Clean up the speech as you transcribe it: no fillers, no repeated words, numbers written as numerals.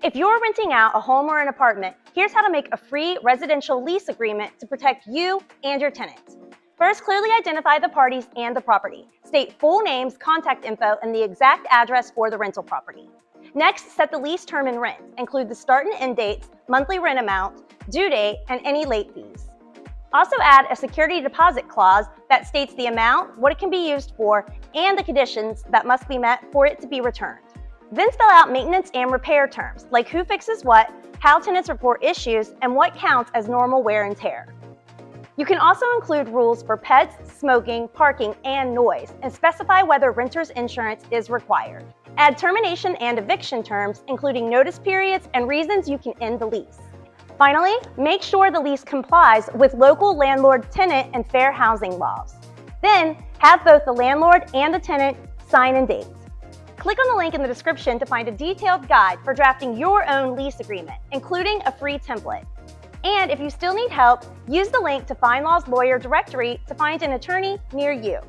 If you're renting out a home or an apartment, here's how to make a free residential lease agreement to protect you and your tenant. First, clearly identify the parties and the property. State full names, contact info, and the exact address for the rental property. Next, set the lease term and rent. Include the start and end dates, monthly rent amount, due date, and any late fees. Also add a security deposit clause that states the amount, what it can be used for, and the conditions that must be met for it to be returned. Then spell out maintenance and repair terms, like who fixes what, how tenants report issues, and what counts as normal wear and tear. You can also include rules for pets, smoking, parking, and noise, and specify whether renter's insurance is required. Add termination and eviction terms, including notice periods and reasons you can end the lease. Finally, make sure the lease complies with local landlord, tenant, and fair housing laws. Then, have both the landlord and the tenant sign and date. Click on the link in the description to find a detailed guide for drafting your own lease agreement, including a free template. And if you still need help, use the link to FindLaw's lawyer directory to find an attorney near you.